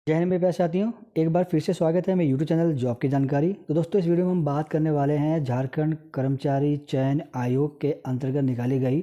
जय हिंद मेरे प्यारे साथियों, एक बार फिर से स्वागत है मेरे यूट्यूब चैनल जॉब की जानकारी। तो दोस्तों, इस वीडियो में हम बात करने वाले हैं झारखंड कर्मचारी चयन आयोग के अंतर्गत निकाली गई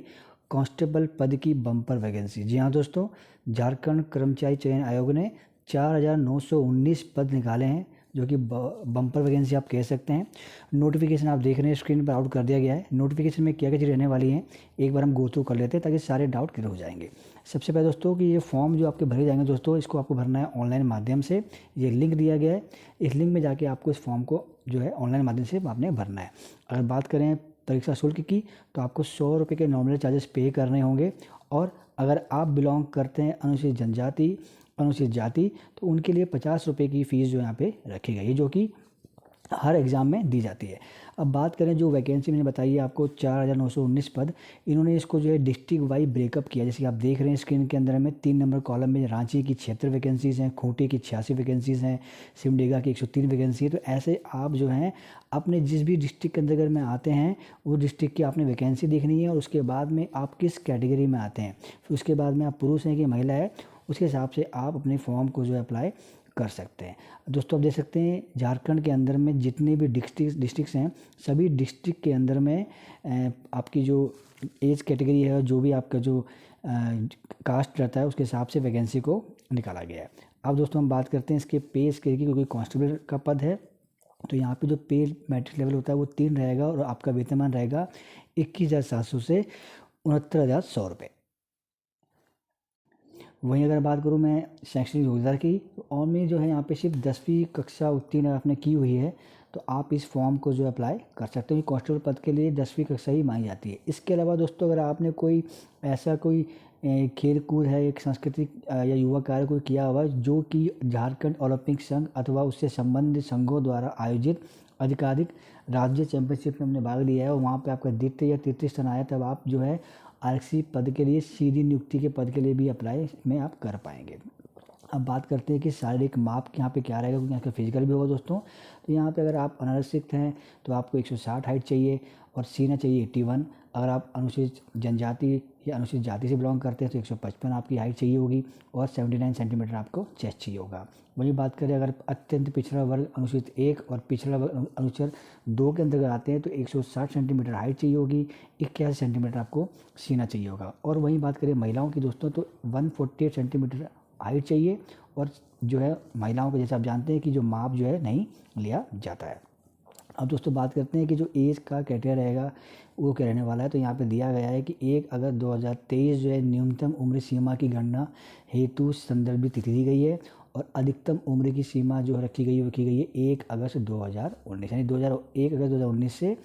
कांस्टेबल पद की बम्पर वैकेंसी। जी हाँ दोस्तों, झारखंड कर्मचारी चयन आयोग ने 4,919 पद निकाले हैं, जो कि बम्पर वैकेंसी आप कह सकते हैं। नोटिफिकेशन आप देख रहे हैं स्क्रीन पर आउट कर दिया गया है। नोटिफिकेशन में क्या क्या चीज़ रहने वाली हैं एक बार हम गो थ्रू कर लेते हैं ताकि सारे डाउट क्लियर हो जाएंगे। सबसे पहले दोस्तों कि ये फॉर्म जो आपके भरे जाएंगे दोस्तों, इसको आपको भरना है ऑनलाइन माध्यम से। ये लिंक दिया गया है, इस लिंक में जाके आपको इस फॉर्म को जो है ऑनलाइन माध्यम से आपने भरना है। अगर बात करें परीक्षा शुल्क की, तो आपको 100 रुपये के नॉमिनल चार्जेस पे करने होंगे। और अगर आप बिलोंग करते हैं अनुसूचित जनजाति, अनुसूचित जाति, तो उनके लिए 50 रुपये की फ़ीस जो यहाँ पे रखी गई है, जो कि हर एग्ज़ाम में दी जाती है। अब बात करें जो वैकेंसी मैंने बताई है आपको 4,919 पद, इन्होंने इसको जो है डिस्ट्रिक्ट वाइज ब्रेकअप किया। जैसे कि आप देख रहे हैं स्क्रीन के अंदर में 3 नंबर कॉलम में रांची की 76 वैकेंसीज़ हैं, खूंटी की 86 वैकेंसीज़ हैं, सिमडेगा की 103 वैकेंसी है। तो ऐसे आप जो हैं अपने जिस भी डिस्ट्रिक्ट के अंतर्गत में आते हैं वो डिस्ट्रिक्ट की आपने वैकेंसी देखनी है, और उसके बाद में आप किस कैटेगरी में आते हैं, फिर उसके बाद में आप पुरुष हैं कि महिला है, उसके हिसाब से आप अपने फॉर्म को जो है अप्लाई कर सकते हैं। दोस्तों आप देख सकते हैं झारखंड के अंदर में जितने भी डिस्ट्रिक्ट्स हैं, सभी डिस्ट्रिक्ट के अंदर में आपकी जो एज कैटेगरी है, जो भी आपका जो कास्ट रहता है, उसके हिसाब से वैकेंसी को निकाला गया है। अब दोस्तों हम बात करते हैं इसके पे स्केल की, क्योंकि कांस्टेबल का पद है तो यहाँ पे जो पे मैट्रिक लेवल होता है वो 3 रहेगा, और आपका वेतनमान रहेगा 21,700 से 69,100 रुपये। वहीं अगर बात करूँ मैं शैक्षणिक योग्यता की, तो ऑनलाइन जो है यहाँ पे सिर्फ 10वीं कक्षा उत्तीर्ण आपने की हुई है तो आप इस फॉर्म को जो अप्लाई कर सकते हो। कांस्टेबल पद के लिए 10वीं कक्षा ही मांगी जाती है। इसके अलावा दोस्तों, अगर आपने कोई ऐसा कोई खेल कूद है, एक सांस्कृतिक या युवा कार्य कोई किया हुआ है जो कि झारखंड ओलंपिक संघ अथवा उससे संबंधित संघों द्वारा आयोजित अधिकाधिक राज्य चैंपियनशिप में हमने भाग लिया है और वहाँ पे आपका द्वितीय या तृतीय स्थान आया, तब आप जो है आरक्षी पद के लिए, सीधी नियुक्ति के पद के लिए भी अप्लाई में आप कर पाएंगे। अब बात करते हैं कि शारीरिक माप यहाँ पे क्या रहेगा, क्योंकि यहाँ का फिजिकल भी होगा दोस्तों। तो यहाँ पे अगर आप अनारक्षित हैं तो आपको 160 हाइट चाहिए और सीना चाहिए 81। अगर आप अनुसूचित जनजाति या अनुसूचित जाति से बिलोंग करते हैं तो 155 आपकी हाइट चाहिए होगी और 79 सेंटीमीटर आपको चेस्ट चाहिए होगा। वही बात करें अगर अत्यंत पिछड़ा वर्ग अनुसूचित 1 और पिछड़ा वर्ग अनुसूचित 2 के अंतर्गत आते हैं तो 160 सेंटीमीटर हाइट चाहिए होगी, 81 सेंटीमीटर आपको सीना चाहिए होगा। और वहीं बात करें महिलाओं की दोस्तों, तो 148 सेंटीमीटर हाइट चाहिए, और जो है महिलाओं को जैसे आप जानते हैं कि जो माप जो है नहीं लिया जाता है। अब दोस्तों बात करते हैं कि जो एज का क्राइटेरिया रहेगा वो क्या रहने वाला है। तो यहाँ पे दिया गया है कि 1 अगस्त 2023 जो है न्यूनतम उम्र सीमा की गणना हेतु संदर्भित तिथि दी गई है, और अधिकतम उम्र की सीमा जो रखी गई है वो रखी गई है 1 अगस्त 2019, यानी 1 अगस्त 2019 से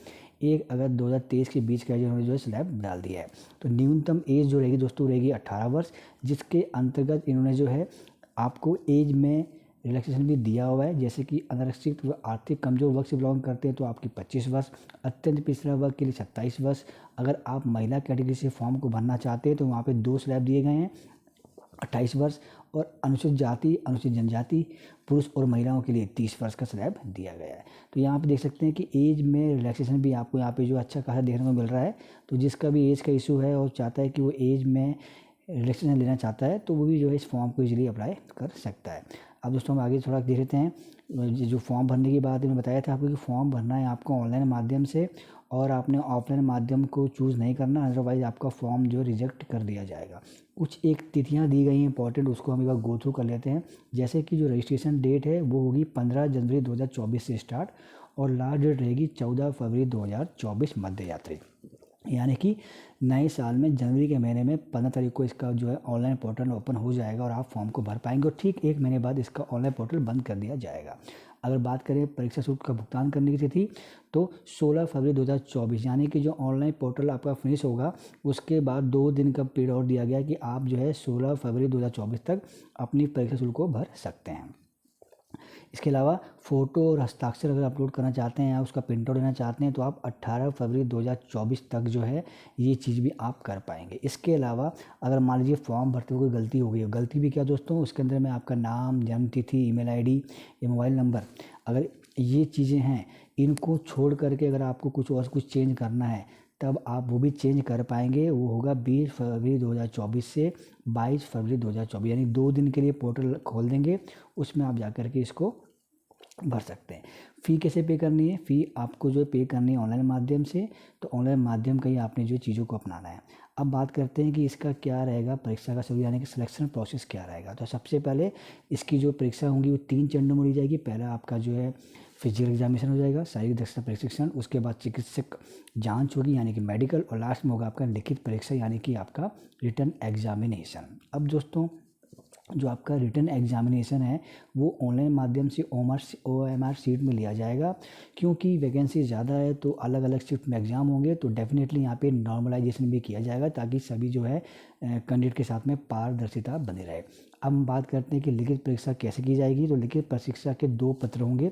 1 अगस्त 2023 के बीच का इन्होंने जो है स्लैब डाल दिया है। तो न्यूनतम एज जो रहेगी दोस्तों रहेगी 18 वर्ष, जिसके अंतर्गत इन्होंने जो है आपको एज में रिलैक्सेशन भी दिया हुआ है। जैसे कि अनारक्षित व आर्थिक कमजोर वर्ग से बिलोंग करते हैं तो आपकी 25 वर्ष, अत्यंत पिछड़ा वर्ग के लिए 27 वर्ष। अगर आप महिला कैटेगरी से फॉर्म को भरना चाहते हैं तो वहाँ पे 2 स्लैब दिए गए हैं, 28 वर्ष, और अनुसूचित जाति, अनुसूचित जनजाति, पुरुष और महिलाओं के लिए 30 वर्ष का स्लैब दिया गया है। तो यहाँ पे देख सकते हैं कि एज में रिलैक्सेशन भी आपको यहाँ पे जो अच्छा खासा देखने को मिल रहा है। तो जिसका भी एज का इशू है और चाहता है कि वो एज में रिलैक्सेशन लेना चाहता है तो वो भी जो है इस फॉर्म को इजीली अप्लाई कर सकता है। अब दोस्तों हम आगे थोड़ा देख लेते हैं। जो फॉर्म भरने की बात मैंने बताया था आपको कि फॉर्म भरना है आपको ऑनलाइन माध्यम से, और आपने ऑफलाइन माध्यम को चूज़ नहीं करना, अदरवाइज़ आपका फॉर्म जो रिजेक्ट कर दिया जाएगा। कुछ एक तिथियां दी गई हैं इंपॉर्टेंट, उसको हम एक बार गो थ्रू कर लेते हैं। जैसे कि जो रजिस्ट्रेशन डेट है वो होगी 15 जनवरी 2024 से स्टार्ट, और लास्ट डेट रहेगी 14 फरवरी 2024 मध्य यात्री, यानी कि नए साल में जनवरी के महीने में 15 तारीख को इसका जो है ऑनलाइन पोर्टल ओपन हो जाएगा और आप फॉर्म को भर पाएंगे, और ठीक 1 महीने बाद इसका ऑनलाइन पोर्टल बंद कर दिया जाएगा। अगर बात करें परीक्षा शुल्क का भुगतान करने की तिथि, तो 16 फरवरी 2024, यानी कि जो ऑनलाइन पोर्टल आपका फिनिश होगा उसके बाद 2 दिन का पीरियड और दिया गया कि आप जो है 16 फरवरी 2024 तक अपनी परीक्षा शुल्क को भर सकते हैं। इसके अलावा फ़ोटो और हस्ताक्षर अगर अपलोड करना चाहते हैं या उसका प्रिंट आउट लेना चाहते हैं तो आप 18 फरवरी 2024 तक जो है ये चीज़ भी आप कर पाएंगे। इसके अलावा अगर मान लीजिए फॉर्म भरते हुए कोई गलती हो गई हो, गलती भी क्या दोस्तों, उसके अंदर में आपका नाम, जन्म तिथि, ईमेल आईडी या मोबाइल नंबर, अगर ये चीज़ें हैं इनको छोड़ करके अगर आपको कुछ और कुछ चेंज करना है तब आप वो भी चेंज कर पाएंगे। वो होगा 20 फरवरी 2024 से 22 फरवरी 2024, यानी 2 दिन के लिए पोर्टल खोल देंगे, उसमें आप जा कर के इसको भर सकते हैं। फ़ी कैसे पे करनी है? फ़ी आपको जो है पे करनी है ऑनलाइन माध्यम से, तो ऑनलाइन माध्यम का ही आपने जो चीज़ों को अपनाना है। अब बात करते हैं कि इसका क्या रहेगा, परीक्षा का शेड्यूल यानी कि सिलेक्शन प्रोसेस क्या रहेगा। तो सबसे पहले इसकी जो परीक्षा होंगी वो 3 चरणों में ली जाएगी। पहला आपका जो है फिजिकल एग्जामिनेशन हो जाएगा, शारीरिक दक्षता प्रशिक्षण, उसके बाद चिकित्सक जांच होगी यानी कि मेडिकल, और लास्ट में होगा आपका लिखित परीक्षा यानी कि आपका रिटन एग्जामिनेशन। अब दोस्तों जो आपका रिटन एग्जामिनेशन है वो ऑनलाइन माध्यम से OMR शीट में लिया जाएगा, क्योंकि वैकेंसी ज़्यादा है तो अलग अलग शिफ्ट में एग्ज़ाम होंगे, तो डेफिनेटली यहाँ पे नॉर्मलाइजेशन भी किया जाएगा ताकि सभी जो है कैंडिडेट के साथ में पारदर्शिता बनी रहे। अब हम बात करते हैं कि लिखित परीक्षा कैसे की जाएगी। तो लिखित परीक्षा के 2 पत्र होंगे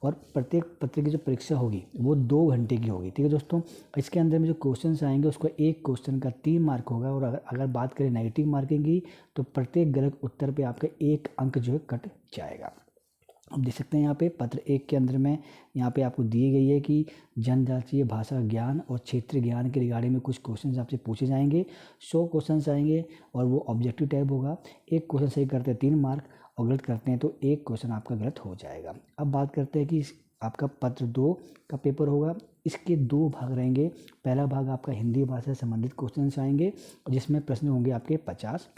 और प्रत्येक पत्र की जो परीक्षा होगी वो 2 घंटे की होगी। ठीक है दोस्तों, इसके अंदर में जो क्वेश्चंस आएंगे उसको एक क्वेश्चन का 3 मार्क होगा, और अगर बात करें नेगेटिव मार्किंग की तो प्रत्येक गलत उत्तर पे आपका 1 अंक जो है कट जाएगा। अब देख सकते हैं यहाँ पे पत्र 1 के अंदर में यहाँ पे आपको दी गई है कि जनजातीय भाषा ज्ञान और क्षेत्रीय ज्ञान के रिगार्डिंग में कुछ क्वेश्चंस आपसे पूछे जाएंगे। 100 क्वेश्चंस आएंगे और वो ऑब्जेक्टिव टाइप होगा। एक क्वेश्चन सही करते हैं 3 मार्क, और गलत करते हैं तो एक क्वेश्चन आपका गलत हो जाएगा। अब बात करते हैं कि आपका पत्र 2 का पेपर होगा। इसके 2 भाग रहेंगे। पहला भाग आपका हिंदी भाषा से संबंधित क्वेश्चन आएंगे जिसमें प्रश्न होंगे आपके 50।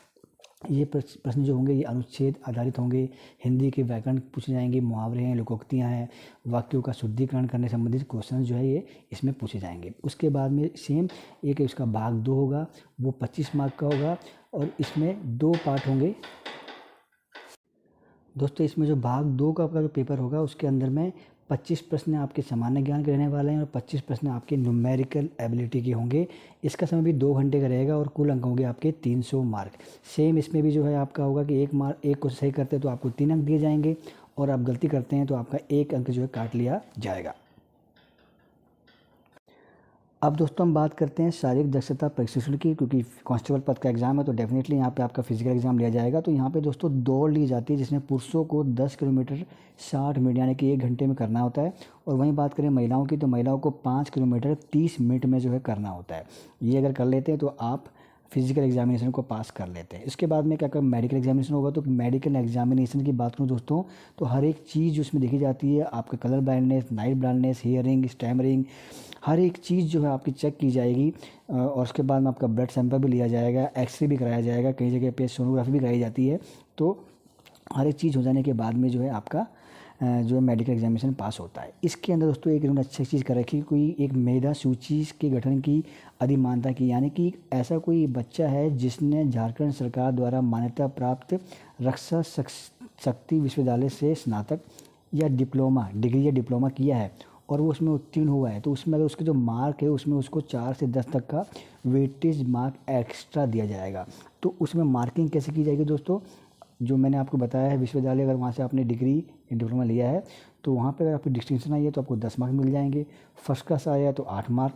ये प्रश्न जो होंगे ये अनुच्छेद आधारित होंगे। हिंदी के व्याकरण पूछे जाएंगे, मुहावरे हैं, लोकोक्तियाँ हैं, वाक्यों का शुद्धिकरण करने संबंधित क्वेश्चन जो है ये इसमें पूछे जाएंगे। उसके बाद में सेम एक इसका भाग 2 होगा, वो 25 मार्क का होगा, और इसमें 2 पार्ट होंगे। दोस्तों इसमें जो भाग 2 का आपका जो पेपर होगा उसके अंदर में 25 प्रश्न आपके सामान्य ज्ञान के रहने वाले हैं और 25 प्रश्न आपके न्यूमेरिकल एबिलिटी के होंगे। इसका समय भी 2 घंटे का रहेगा और कुल अंक होंगे आपके 300 मार्क। सेम इसमें भी जो है आपका होगा कि एक को सही करते हैं तो आपको 3 अंक दिए जाएंगे, और आप गलती करते हैं तो आपका 1 अंक जो है काट लिया जाएगा। अब दोस्तों हम बात करते हैं शारीरिक दक्षता प्रशिक्षण की, क्योंकि कांस्टेबल पद का एग्जाम है तो डेफिनेटली यहाँ पे आपका फिजिकल एग्जाम लिया जाएगा। तो यहाँ पे दोस्तों दौड़ ली जाती है जिसमें पुरुषों को 10 किलोमीटर 60 मिनट यानी कि 1 घंटे में करना होता है, और वहीं बात करें महिलाओं की तो महिलाओं को 5 किलोमीटर 30 मिनट में जो है करना होता है। ये अगर कर लेते हैं तो आप फिजिकल एग्जामिनेशन को पास कर लेते हैं। इसके बाद में क्या कर मेडिकल एग्जामिनेशन होगा। तो मेडिकल एग्जामिनेशन की बात करूँ दोस्तों तो हर एक चीज़ उसमें देखी जाती है। आपका colour blindness, night blindness, hearing, stammering, हर एक चीज़ जो है आपकी चेक की जाएगी, और उसके बाद में आपका ब्लड सैंपल भी लिया जाएगा, एक्सरे भी कराया जाएगा, कई जगह पे सोनोग्राफी भी कराई जाती है। तो हर एक चीज़ हो जाने के बाद में जो है आपका जो है मेडिकल एग्जामिनेशन पास होता है। इसके अंदर दोस्तों एक इन्होंने अच्छी चीज़ कर रखी है, कोई एक मेधा सूची के गठन की अधिमानता की, यानी कि ऐसा कोई बच्चा है जिसने झारखंड सरकार द्वारा मान्यता प्राप्त रक्षा शक्ति विश्वविद्यालय से स्नातक या डिग्री या डिप्लोमा किया है और वो उसमें उत्तीर्ण हुआ है, तो उसमें अगर उसके जो मार्क है उसमें उसको 4 से 10 तक का वेटेज मार्क एक्स्ट्रा दिया जाएगा। तो उसमें मार्किंग कैसे की जाएगी दोस्तों, जो मैंने आपको बताया है विश्वविद्यालय, अगर वहाँ से आपने डिग्री या डिप्लोमा लिया है तो वहाँ पे अगर आपकी डिस्टिंक्शन आई है तो आपको 10 मार्क मिल जाएंगे। फर्स्ट क्लास आया तो 8 मार्क,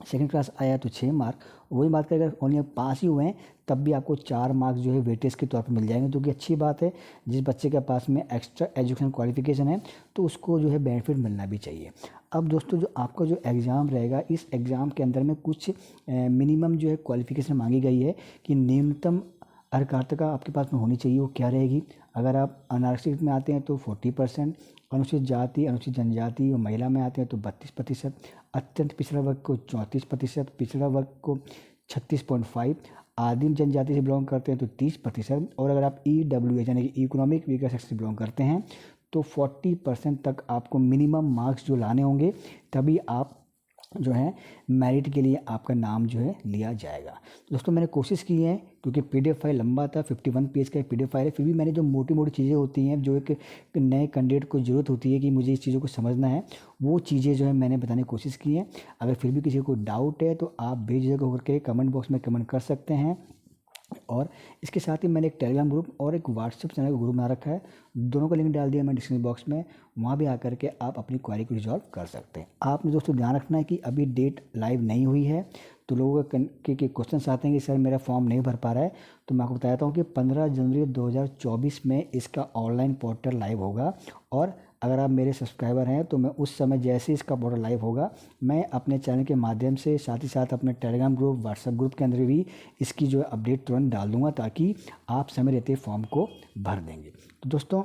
सेकंड क्लास आया तो 6 मार्क। वही बात करें अगर ओनली पास ही हुए हैं तब भी आपको 4 मार्क जो है वेटेज के तौर पर मिल जाएंगे, जो कि अच्छी बात है। जिस बच्चे के पास में एक्स्ट्रा एजुकेशन क्वालिफिकेशन है तो उसको जो है बेनिफिट मिलना भी चाहिए। अब दोस्तों जो आपका जो एग्ज़ाम रहेगा, इस एग्ज़ाम के अंदर में कुछ मिनिमम जो है क्वालिफिकेशन मांगी गई है कि न्यूनतम अर्हता आपके पास में होनी चाहिए। वो क्या रहेगी, अगर आप अनारक्षित में आते हैं तो 40%, अनुसूचित जाति, अनुसूचित जनजाति और महिला में आते हैं तो 32%, अत्यंत पिछड़ा वर्ग को 34%, पिछड़ा वर्ग को 36.5, आदिम जनजाति से बिलोंग करते हैं तो 30%, और अगर आप EWS यानी कि इकोनॉमिक वीकर सेक्शन से बिलोंग करते हैं तो 40% तक आपको मिनिमम मार्क्स जो लाने होंगे, तभी आप जो है मेरिट के लिए आपका नाम जो है लिया जाएगा। दोस्तों मैंने कोशिश की है, क्योंकि PDF फाइल लंबा था, 51 पेज का PDF फाइल है, फिर भी मैंने जो मोटी मोटी चीज़ें होती हैं जो एक नए कैंडिडेट को ज़रूरत होती है कि मुझे इस चीज़ों को समझना है, वो चीज़ें जो है मैंने बताने की कोशिश की है। अगर फिर भी किसी को डाउट है तो आप बेझिझक होकर के कमेंट बॉक्स में कमेंट कर सकते हैं। और इसके साथ ही मैंने एक टेलीग्राम ग्रुप और एक व्हाट्सएप चैनल का ग्रुप बना रखा है, दोनों का लिंक डाल दिया मैं डिस्क्रिप्शन बॉक्स में, वहाँ भी आकर के आप अपनी क्वेरी को रिजॉल्व कर सकते हैं। आपने दोस्तों ध्यान रखना है कि अभी डेट लाइव नहीं हुई है, तो लोगों के क्वेश्चन आते हैं कि सर मेरा फॉर्म नहीं भर पा रहा है, तो मैं आपको बताता हूँ कि 15 जनवरी 2024 में इसका ऑनलाइन पोर्टल लाइव होगा। और अगर आप मेरे सब्सक्राइबर हैं तो मैं उस समय जैसे इसका पोर्टल लाइव होगा, मैं अपने चैनल के माध्यम से साथ ही साथ अपने टेलीग्राम ग्रुप, व्हाट्सएप ग्रुप के अंदर भी इसकी जो है अपडेट तुरंत डाल दूंगा, ताकि आप समय रहते फॉर्म को भर देंगे। तो दोस्तों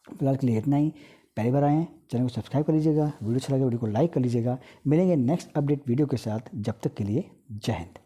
फिलहाल के लिए इतना ही। पहली बार आए हैं, चैनल को सब्सक्राइब कर लीजिएगा, वीडियो अच्छा लगे वीडियो को लाइक कर लीजिएगा। मिलेंगे नेक्स्ट अपडेट वीडियो के साथ, जब तक के लिए जय हिंद।